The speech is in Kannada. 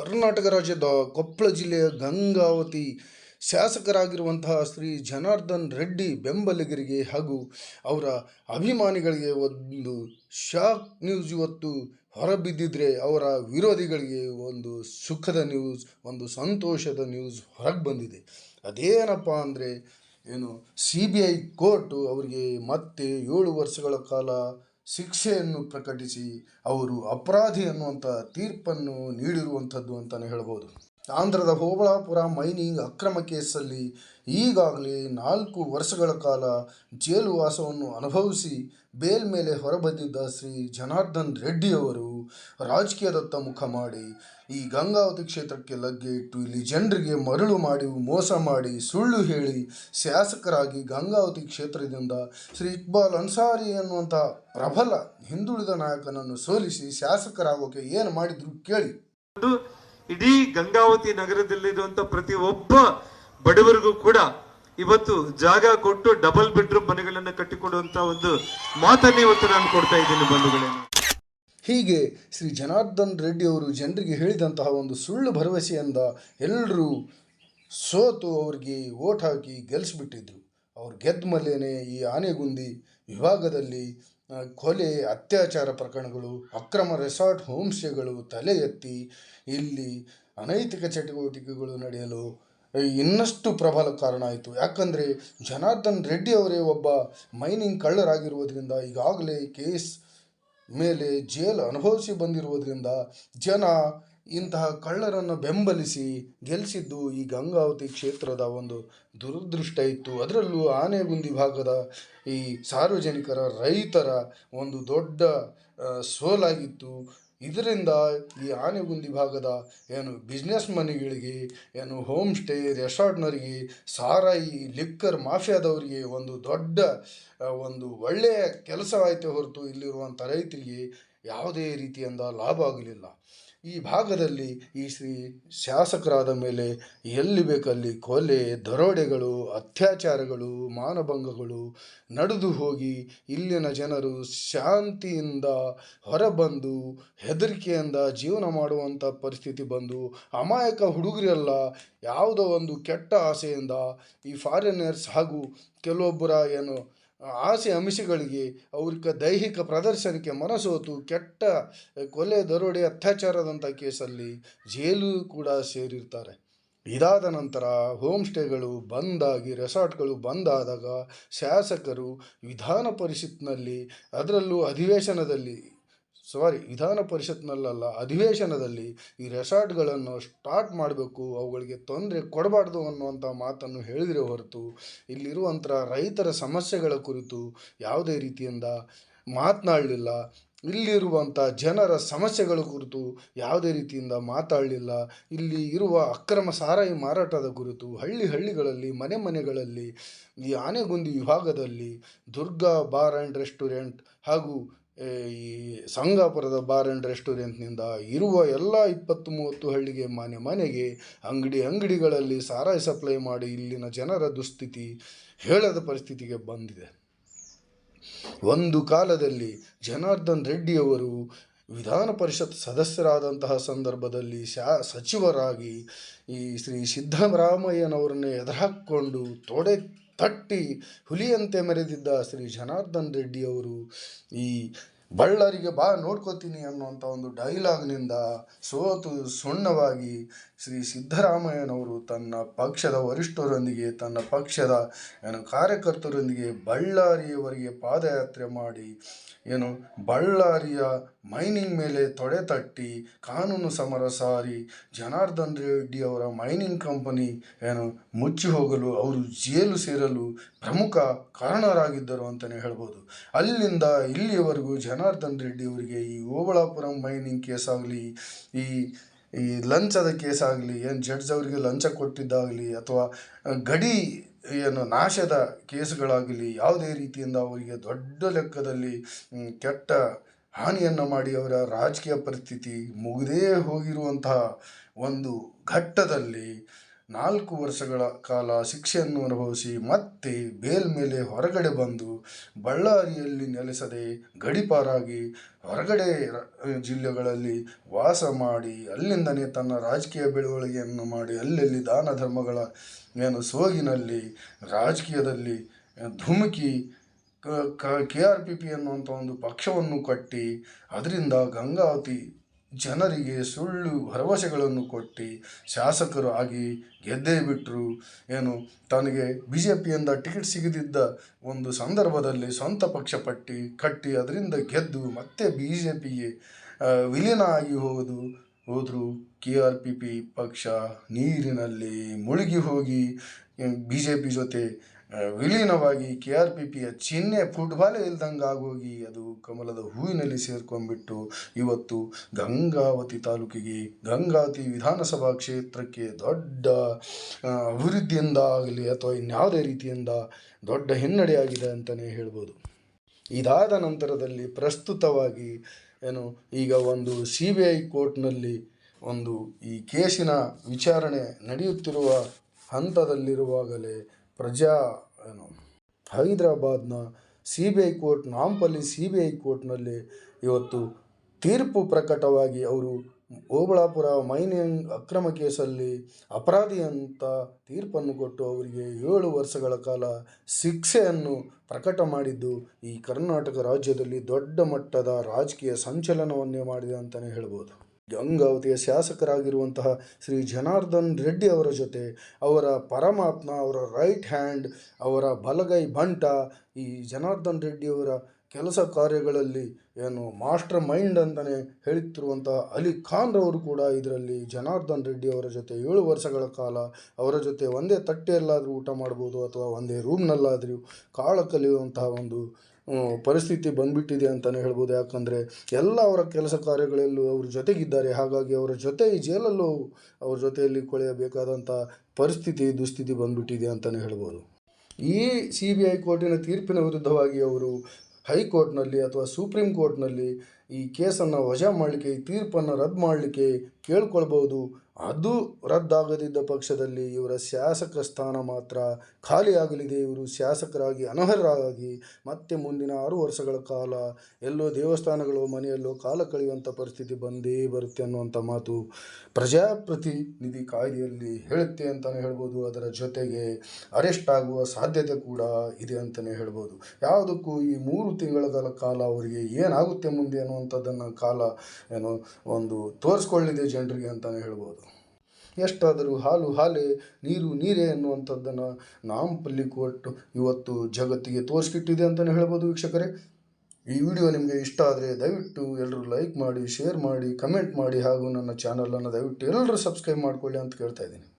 ಕರ್ನಾಟಕ ರಾಜ್ಯದ ಕೊಪ್ಪಳ ಜಿಲ್ಲೆಯ ಗಂಗಾವತಿ ಶಾಸಕರಾಗಿರುವಂತಹ ಶ್ರೀ ಜನಾರ್ದನ್ ರೆಡ್ಡಿ ಬೆಂಬಲಿಗರಿಗೆ ಹಾಗೂ ಅವರ ಅಭಿಮಾನಿಗಳಿಗೆ ಒಂದು ಶಾಕ್ ನ್ಯೂಸ್ ಇವತ್ತು ಹೊರಬಿದ್ದಿದ್ರೆ ಅವರ ವಿರೋಧಿಗಳಿಗೆ ಒಂದು ಸುಖದ ನ್ಯೂಸ್, ಒಂದು ಸಂತೋಷದ ನ್ಯೂಸ್ ಹೊರಗೆ ಬಂದಿದೆ. ಅದೇನಪ್ಪ ಅಂದರೆ CBI ಕೋರ್ಟು ಅವರಿಗೆ ಮತ್ತೆ 7 ವರ್ಷಗಳ ಕಾಲ ಶಿಕ್ಷೆಯನ್ನು ಪ್ರಕಟಿಸಿ ಅವರು ಅಪರಾಧಿ ಅನ್ನುವಂಥ ತೀರ್ಪನ್ನು ನೀಡಿರುವಂಥದ್ದು ಅಂತಲೇ ಹೇಳ್ಬೋದು. ಆಂಧ್ರದ ಹೋಬಳಾಪುರ ಮೈನಿಂಗ್ ಅಕ್ರಮ ಕೇಸಲ್ಲಿ ಈಗಾಗಲೇ 4 ವರ್ಷಗಳ ಕಾಲ ಜೈಲು ವಾಸವನ್ನು ಅನುಭವಿಸಿ ಬೇಲ್ ಮೇಲೆ ಹೊರಬಂದಿದ್ದ ಶ್ರೀ ಜನಾರ್ದನ್ ರೆಡ್ಡಿ ಅವರು ರಾಜಕೀಯದತ್ತ ಮುಖ ಮಾಡಿ ಈ ಗಂಗಾವತಿ ಕ್ಷೇತ್ರಕ್ಕೆ ಲಗ್ಗೆ ಇಟ್ಟು ಇಲ್ಲಿ ಜನರಿಗೆ ಮರಳು ಮಾಡಿ ಮೋಸ ಮಾಡಿ ಸುಳ್ಳು ಹೇಳಿ ಶಾಸಕರಾಗಿ ಗಂಗಾವತಿ ಕ್ಷೇತ್ರದಿಂದ ಶ್ರೀ ಇಕ್ಬಾಲ್ ಅನ್ಸಾರಿ ಅನ್ನುವಂಥ ಪ್ರಬಲ ಹಿಂದುಳಿದ ನಾಯಕನನ್ನು ಸೋಲಿಸಿ ಶಾಸಕರಾಗೋಕೆ ಏನು ಮಾಡಿದ್ರು ಕೇಳಿ. ಇಡೀ ಗಂಗಾವತಿ ನಗರದಲ್ಲಿರುವಂತ ಪ್ರತಿ ಒಬ್ಬ ಬಡವರಿಗೂ ಕೂಡ ಇವತ್ತು ಜಾಗ ಕೊಟ್ಟು ಡಬಲ್ ಬೆಡ್ರೂಮ್ ಮನೆಗಳನ್ನ ಕಟ್ಟಿಕೊಡುವಂತ ಒಂದು ಮಾತನ್ನು ಇವತ್ತು ನಾನು ಕೊಡ್ತಾ ಇದ್ದೀನಿ ಬಂಧುಗಳೇನು. ಹೀಗೆ ಶ್ರೀ ಜನಾರ್ದನ್ ರೆಡ್ಡಿ ಅವರು ಜನರಿಗೆ ಹೇಳಿದಂತಹ ಒಂದು ಸುಳ್ಳು ಭರವಸೆಯಿಂದ ಎಲ್ಲರೂ ಸೋತು ಅವರಿಗೆ ಓಟ್ ಹಾಕಿ ಗೆಲ್ಲಿಸ್ಬಿಟ್ಟಿದ್ರು. ಅವ್ರು ಗೆದ್ದ ಮೇಲೇ ಈ ಆನೆಗುಂದಿ ವಿಭಾಗದಲ್ಲಿ ಕೊಲೆ, ಅತ್ಯಾಚಾರ ಪ್ರಕರಣಗಳು, ಅಕ್ರಮ ರೆಸಾರ್ಟ್ ಹೋಮ್ ಸ್ಟೇಗಳು ತಲೆ ಎತ್ತಿ ಇಲ್ಲಿ ಅನೈತಿಕ ಚಟುವಟಿಕೆಗಳು ನಡೆಯಲು ಇನ್ನಷ್ಟು ಪ್ರಬಲ ಕಾರಣ ಆಯಿತು. ಯಾಕಂದರೆ ಜನಾರ್ದನ್ ರೆಡ್ಡಿ ಅವರೇ ಒಬ್ಬ ಮೈನಿಂಗ್ ಕಳ್ಳರಾಗಿರುವುದರಿಂದ, ಈಗಾಗಲೇ ಕೇಸ್ ಮೇಲೆ ಜೈಲು ಅನುಭವಿಸಿ ಬಂದಿರುವುದರಿಂದ ಜನ ಇಂತಹ ಕಳ್ಳರನ್ನು ಬೆಂಬಲಿಸಿ ಗೆಲ್ಲಿಸಿದ್ದು ಈ ಗಂಗಾವತಿ ಕ್ಷೇತ್ರದ ಒಂದು ದುರದೃಷ್ಟ ಇತ್ತು. ಅದರಲ್ಲೂ ಆನೆಗುಂದಿ ಭಾಗದ ಈ ಸಾರ್ವಜನಿಕರ, ರೈತರ ಒಂದು ದೊಡ್ಡ ಸೋಲಾಗಿತ್ತು. ಇದರಿಂದ ಈ ಆನೆಗುಂದಿ ಭಾಗದ ಬಿಸ್ನೆಸ್ ಮನಿಗಳಿಗೆ, ಹೋಮ್ ಸ್ಟೇ ರೆಸಾರ್ಟ್ನವರಿಗೆ, ಸಾರಾಯಿ ಲಿಕ್ಕರ್ ಮಾಫಿಯಾದವರಿಗೆ ಒಂದು ದೊಡ್ಡ ಒಂದು ಒಳ್ಳೆಯ ಕೆಲಸವಾಯಿತು ಹೊರತು ಇಲ್ಲಿರುವಂಥ ರೈತರಿಗೆ ಯಾವುದೇ ರೀತಿಯಿಂದ ಲಾಭ ಆಗಲಿಲ್ಲ. ಈ ಭಾಗದಲ್ಲಿ ಈ ಶ್ರೀ ಶಾಸಕರಾದ ಮೇಲೆ ಎಲ್ಲಿ ಬೇಕಲ್ಲಿ ಕೊಲೆ, ದರೋಡೆಗಳು, ಅತ್ಯಾಚಾರಗಳು, ಮಾನಭಂಗಗಳು ನಡೆದು ಹೋಗಿ ಇಲ್ಲಿನ ಜನರು ಶಾಂತಿಯಿಂದ ಹೊರಬಂದು ಹೆದರಿಕೆಯಿಂದ ಜೀವನ ಮಾಡುವಂಥ ಪರಿಸ್ಥಿತಿ ಬಂದು ಅಮಾಯಕ ಹುಡುಗರೆಲ್ಲ ಯಾವುದೋ ಒಂದು ಕೆಟ್ಟ ಆಸೆಯಿಂದ ಈ ಫಾರಿನರ್ಸ್ ಹಾಗೂ ಕೆಲವೊಬ್ಬರ ಆಸೆ ಅಮಿಷಗಳಿಗೆ ಅವ್ರಿಗೆ ದೈಹಿಕ ಪ್ರದರ್ಶನಕ್ಕೆ ಮನಸೋತು ಕೆಟ್ಟ ಕೊಲೆ, ದರೋಡೆ, ಅತ್ಯಾಚಾರದಂಥ ಕೇಸಲ್ಲಿ ಜೈಲು ಕೂಡ ಸೇರಿರ್ತಾರೆ. ಇದಾದ ನಂತರ ಹೋಮ್ ಸ್ಟೇಗಳು ಬಂದಾಗಿ, ರೆಸಾರ್ಟ್ಗಳು ಬಂದಾದಾಗ ಶಾಸಕರು ವಿಧಾನ ಪರಿಷತ್ನಲ್ಲಿ, ಅದರಲ್ಲೂ ಅಧಿವೇಶನದಲ್ಲಿ ಈ ರೆಸಾರ್ಟ್ಗಳನ್ನು ಸ್ಟಾರ್ಟ್ ಮಾಡಬೇಕು, ಅವುಗಳಿಗೆ ತೊಂದರೆ ಕೊಡಬಾರ್ದು ಅನ್ನುವಂಥ ಮಾತನ್ನು ಹೇಳಿದರೆ ಹೊರತು ಇಲ್ಲಿರುವಂಥ ರೈತರ ಸಮಸ್ಯೆಗಳ ಕುರಿತು ಯಾವುದೇ ರೀತಿಯಿಂದ ಮಾತನಾಡಲಿಲ್ಲ. ಇಲ್ಲಿರುವಂಥ ಜನರ ಸಮಸ್ಯೆಗಳ ಕುರಿತು ಯಾವುದೇ ರೀತಿಯಿಂದ ಮಾತಾಡಲಿಲ್ಲ. ಇಲ್ಲಿ ಇರುವ ಅಕ್ರಮ ಸಾರಾಯಿ ಮಾರಾಟದ ಕುರಿತು ಹಳ್ಳಿಗಳಲ್ಲಿ, ಮನೆಗಳಲ್ಲಿ, ಈ ಆನೆಗುಂದಿ ವಿಭಾಗದಲ್ಲಿ ದುರ್ಗಾ ಬಾರ್ ಆ್ಯಂಡ್ ರೆಸ್ಟೋರೆಂಟ್ ಹಾಗೂ ಈ ಸಂಗಾಪುರದ ಬಾರ್ ಆ್ಯಂಡ್ ರೆಸ್ಟೋರೆಂಟ್ನಿಂದ ಇರುವ ಎಲ್ಲ 20-30 ಹಳ್ಳಿಗೆ, ಮನೆಗೆ, ಅಂಗಡಿಗಳಲ್ಲಿ ಸಾರಾಯಿ ಸಪ್ಲೈ ಮಾಡಿ ಇಲ್ಲಿನ ಜನರ ದುಸ್ಥಿತಿ ಹೇಳದ ಪರಿಸ್ಥಿತಿಗೆ ಬಂದಿದೆ. ಒಂದು ಕಾಲದಲ್ಲಿ ಜನಾರ್ದನ್ ರೆಡ್ಡಿಯವರು ವಿಧಾನ ಪರಿಷತ್ ಸದಸ್ಯರಾದಂತಹ ಸಂದರ್ಭದಲ್ಲಿ ಸಚಿವರಾಗಿ ಈ ಶ್ರೀ ಸಿದ್ದರಾಮಯ್ಯನವರನ್ನೇ ಎದುರಾಕ್ಕೊಂಡು ತೊಡೆ ತಟ್ಟಿ ಹುಲಿಯಂತೆ ಮೆರೆದಿದ್ದ ಶ್ರೀ ಜನಾರ್ದನ್ ರೆಡ್ಡಿಯವರು ಈ ಬಳ್ಳಾರಿಗೆ ಬಾ ನೋಡ್ಕೋತೀನಿ ಅನ್ನುವಂಥ ಒಂದು ಡೈಲಾಗ್ನಿಂದ ಸೋತು ಸುಣ್ಣವಾಗಿ ಶ್ರೀ ಸಿದ್ದರಾಮಯ್ಯನವರು ತನ್ನ ಪಕ್ಷದ ವರಿಷ್ಠರೊಂದಿಗೆ, ತನ್ನ ಪಕ್ಷದ ಕಾರ್ಯಕರ್ತರೊಂದಿಗೆ ಬಳ್ಳಾರಿಯವರೆಗೆ ಪಾದಯಾತ್ರೆ ಮಾಡಿ ಬಳ್ಳಾರಿಯ ಮೈನಿಂಗ್ ಮೇಲೆ ತೊಡೆ ತಟ್ಟಿ ಕಾನೂನು ಸಮರ ಸಾರಿ ಜನಾರ್ದನ್ ರೆಡ್ಡಿ ಅವರ ಮೈನಿಂಗ್ ಕಂಪನಿ ಮುಚ್ಚಿ ಹೋಗಲು, ಅವರು ಜೈಲು ಸೇರಲು ಪ್ರಮುಖ ಕಾರಣರಾಗಿದ್ದರು ಅಂತಲೇ ಹೇಳ್ಬೋದು. ಅಲ್ಲಿಂದ ಇಲ್ಲಿಯವರೆಗೂ ಜನಾರ್ದನ್ ರೆಡ್ಡಿ ಅವರಿಗೆ ಈ ಓಬಳಾಪುರಂ ಮೈನಿಂಗ್ ಕೇಸಾಗಲಿ, ಈ ಲಂಚದ ಕೇಸಾಗಲಿ, ಜಡ್ಜ್ ಅವರಿಗೆ ಲಂಚ ಕೊಟ್ಟಿದ್ದಾಗಲಿ, ಅಥವಾ ಗಡಿ ನಾಶದ ಕೇಸುಗಳಾಗಲಿ, ಯಾವುದೇ ರೀತಿಯಿಂದ ಅವರಿಗೆ ದೊಡ್ಡ ಲೆಕ್ಕದಲ್ಲಿ ಕೆಟ್ಟ ಹಾನಿಯನ್ನು ಮಾಡಿ ಅವರ ರಾಜಕೀಯ ಪರಿಸ್ಥಿತಿ ಮುಗಿದೇ ಹೋಗಿರುವಂತಹ ಒಂದು ಘಟ್ಟದಲ್ಲಿ 4 ವರ್ಷಗಳ ಕಾಲ ಶಿಕ್ಷೆಯನ್ನು ಅನುಭವಿಸಿ ಮತ್ತೆ ಬೇಲ್ ಮೇಲೆ ಹೊರಗಡೆ ಬಂದು ಬಳ್ಳಾರಿಯಲ್ಲಿ ನೆಲೆಸದೆ ಗಡೀಪಾರಾಗಿ ಹೊರಗಡೆ ಜಿಲ್ಲೆಗಳಲ್ಲಿ ವಾಸ ಮಾಡಿ ಅಲ್ಲಿಂದನೇ ತನ್ನ ರಾಜಕೀಯ ಬೆಳವಣಿಗೆಯನ್ನು ಮಾಡಿ ಅಲ್ಲಲ್ಲಿ ದಾನ ಧರ್ಮಗಳ ಸೋಗಿನಲ್ಲಿ ರಾಜಕೀಯದಲ್ಲಿ ಧುಮುಕಿ KRPP ಅನ್ನುವಂಥ ಒಂದು ಪಕ್ಷವನ್ನು ಕಟ್ಟಿ ಅದರಿಂದ ಗಂಗಾವತಿ ಜನರಿಗೆ ಸುಳ್ಳು ಭರವಸೆಗಳನ್ನು ಕೊಟ್ಟು ಶಾಸಕರು ಆಗಿ ಗೆದ್ದೇ ಬಿಟ್ಟರು. ತನಗೆ BJPಯಿಂದ ಟಿಕೆಟ್ ಸಿಗದಿದ್ದ ಒಂದು ಸಂದರ್ಭದಲ್ಲಿ ಸ್ವಂತ ಪಕ್ಷ ಕಟ್ಟಿ ಅದರಿಂದ ಗೆದ್ದು ಮತ್ತೆ BJPಗೆ ವಿಲೀನ ಆಗಿ ಹೋದರು. KRPP ಪಕ್ಷ ನೀರಿನಲ್ಲಿ ಮುಳುಗಿ ಹೋಗಿ BJP ಜೊತೆ ವಿಲೀನವಾಗಿ KRPPಯ ಚಿಹ್ನೆ ಫುಟ್ಬಾಲೇ ಇಲ್ದಂಗೆ ಆಗೋಗಿ ಅದು ಕಮಲದ ಹೂವಿನಲ್ಲಿ ಸೇರ್ಕೊಂಡ್ಬಿಟ್ಟು ಇವತ್ತು ಗಂಗಾವತಿ ತಾಲೂಕಿಗೆ ಗಂಗಾವತಿ ವಿಧಾನಸಭಾ ಕ್ಷೇತ್ರಕ್ಕೆ ದೊಡ್ಡ ಅಭಿವೃದ್ಧಿಯಿಂದ ಆಗಲಿ ಅಥವಾ ಇನ್ಯಾವುದೇ ರೀತಿಯಿಂದ ದೊಡ್ಡ ಹಿನ್ನಡೆಯಾಗಿದೆ ಅಂತಲೇ ಹೇಳ್ಬೋದು. ಇದಾದ ನಂತರದಲ್ಲಿ ಪ್ರಸ್ತುತವಾಗಿ ಈಗ ಒಂದು CBI ಕೋರ್ಟ್ನಲ್ಲಿ ಒಂದು ಈ ಕೇಸಿನ ವಿಚಾರಣೆ ನಡೆಯುತ್ತಿರುವ ಹಂತದಲ್ಲಿರುವಾಗಲೇ ಹೈದರಾಬಾದ್ನ CBI ಕೋರ್ಟ್ ನಾಂಪಲ್ಲಿ CBI ಕೋರ್ಟ್ನಲ್ಲಿ ಇವತ್ತು ತೀರ್ಪು ಪ್ರಕಟವಾಗಿ ಅವರು ಓಬಳಾಪುರ ಮೈನಿಂಗ್ ಅಕ್ರಮ ಕೇಸಲ್ಲಿ ಅಪರಾಧಿ ಅಂತ ತೀರ್ಪನ್ನು ಕೊಟ್ಟು ಅವರಿಗೆ 7 ವರ್ಷಗಳ ಕಾಲ ಶಿಕ್ಷೆಯನ್ನು ಪ್ರಕಟ ಮಾಡಿದ್ದು ಈ ಕರ್ನಾಟಕ ರಾಜ್ಯದಲ್ಲಿ ದೊಡ್ಡ ಮಟ್ಟದ ರಾಜಕೀಯ ಸಂಚಲನವನ್ನೇ ಮಾಡಿದೆ ಅಂತಲೇ ಹೇಳ್ಬೋದು. ಗಂಗಾವತಿಯ ಶಾಸಕರಾಗಿರುವಂತಹ ಶ್ರೀ ಜನಾರ್ದನ್ ರೆಡ್ಡಿ ಅವರ ಜೊತೆ ಅವರ ಪರಮಾತ್ಮ, ಅವರ ರೈಟ್ ಹ್ಯಾಂಡ್, ಅವರ ಬಲಗೈ ಬಂಟ, ಈ ಜನಾರ್ದನ್ ರೆಡ್ಡಿಯವರ ಕೆಲಸ ಕಾರ್ಯಗಳಲ್ಲಿ ಮಾಸ್ಟರ್ ಮೈಂಡ್ ಅಂತಲೇ ಹೇಳುತ್ತಿರುವಂತಹ ಅಲಿ ಖಾನ್ ರವರು ಕೂಡ ಇದರಲ್ಲಿ ಜನಾರ್ದನ್ ರೆಡ್ಡಿ ಅವರ ಜೊತೆ 7 ವರ್ಷಗಳ ಕಾಲ ಅವರ ಜೊತೆ ಒಂದೇ ತಟ್ಟೆಯಲ್ಲಾದರೂ ಊಟ ಮಾಡ್ಬೋದು ಅಥವಾ ಒಂದೇ ರೂಮ್ನಲ್ಲಾದರೂ ಕಾಳ ಕಲಿಯುವಂತಹ ಒಂದು ಪರಿಸ್ಥಿತಿ ಬಂದ್ಬಿಟ್ಟಿದೆ ಅಂತಲೇ ಹೇಳ್ಬೋದು. ಯಾಕಂದರೆ ಎಲ್ಲ ಅವರ ಕೆಲಸ ಕಾರ್ಯಗಳಲ್ಲೂ ಅವ್ರ ಜೊತೆಗಿದ್ದಾರೆ. ಹಾಗಾಗಿ ಅವರ ಜೊತೆ ಈ ಜೈಲಲ್ಲೂ ಅವ್ರ ಜೊತೆಯಲ್ಲಿ ಕೊಳೆಯಬೇಕಾದಂಥ ದುಸ್ಥಿತಿ ಬಂದ್ಬಿಟ್ಟಿದೆ ಅಂತಲೇ ಹೇಳ್ಬೋದು. ಈ CBI ಕೋರ್ಟಿನ ತೀರ್ಪಿನ ವಿರುದ್ಧವಾಗಿ ಅವರು ಹೈಕೋರ್ಟ್ನಲ್ಲಿ ಅಥವಾ ಸುಪ್ರೀಂ ಕೋರ್ಟ್ನಲ್ಲಿ ಈ ಕೇಸನ್ನು ವಜಾ ಮಾಡಲಿಕ್ಕೆ, ಈ ತೀರ್ಪನ್ನು ರದ್ದು ಮಾಡಲಿಕ್ಕೆ ಕೇಳ್ಕೊಳ್ಬೋದು. ಅದು ರದ್ದಾಗದಿದ್ದ ಪಕ್ಷದಲ್ಲಿ ಇವರ ಶಾಸಕ ಸ್ಥಾನ ಮಾತ್ರ ಖಾಲಿಯಾಗಲಿದೆ. ಇವರು ಶಾಸಕರಾಗಿ ಅನರ್ಹರಾಗಿ ಮತ್ತೆ ಮುಂದಿನ 6 ವರ್ಷಗಳ ಕಾಲ ಎಲ್ಲೋ ದೇವಸ್ಥಾನಗಳು ಮನೆಯಲ್ಲೋ ಕಾಲ ಕಳೆಯುವಂಥ ಪರಿಸ್ಥಿತಿ ಬಂದೇ ಬರುತ್ತೆ ಅನ್ನುವಂಥ ಮಾತು ಪ್ರಜಾಪ್ರತಿನಿಧಿ ಕಾಯ್ದೆಯಲ್ಲಿ ಹೇಳುತ್ತೆ ಅಂತಲೇ ಹೇಳ್ಬೋದು. ಅದರ ಜೊತೆಗೆ ಅರೆಸ್ಟ್ ಆಗುವ ಸಾಧ್ಯತೆ ಕೂಡ ಇದೆ ಅಂತಲೇ ಹೇಳ್ಬೋದು. ಯಾವುದಕ್ಕೂ ಈ 3 ತಿಂಗಳ ಕಾಲ ಅವರಿಗೆ ಏನಾಗುತ್ತೆ ಮುಂದೆ ಅನ್ನುವಂಥದ್ದನ್ನು ಕಾಲ ಒಂದು ತೋರಿಸ್ಕೊಳ್ಳಿದೆ ಜನರಿಗೆ ಅಂತಲೇ ಹೇಳ್ಬೋದು. ಎಷ್ಟಾದರೂ ಹಾಲು ಹಾಲೇ, ನೀರು ನೀರೇ ಅನ್ನುವಂಥದ್ದನ್ನು ನಾಂಪಲ್ಲಿ ಕೋರ್ಟ್ ಇವತ್ತು ಜಗತ್ತಿಗೆ ತೋರಿಸ್ಕಿಟ್ಟಿದೆ ಅಂತಲೇ ಹೇಳ್ಬೋದು. ವೀಕ್ಷಕರೇ, ಈ ವಿಡಿಯೋ ನಿಮಗೆ ಇಷ್ಟ ಆದರೆ ದಯವಿಟ್ಟು ಎಲ್ಲರೂ ಲೈಕ್ ಮಾಡಿ, ಶೇರ್ ಮಾಡಿ, ಕಮೆಂಟ್ ಮಾಡಿ ಹಾಗೂ ನನ್ನ ಚಾನಲನ್ನು ದಯವಿಟ್ಟು ಎಲ್ಲರೂ ಸಬ್ಸ್ಕ್ರೈಬ್ ಮಾಡಿಕೊಳ್ಳಿ ಅಂತ ಕೇಳ್ತಾ ಇದ್ದೀನಿ.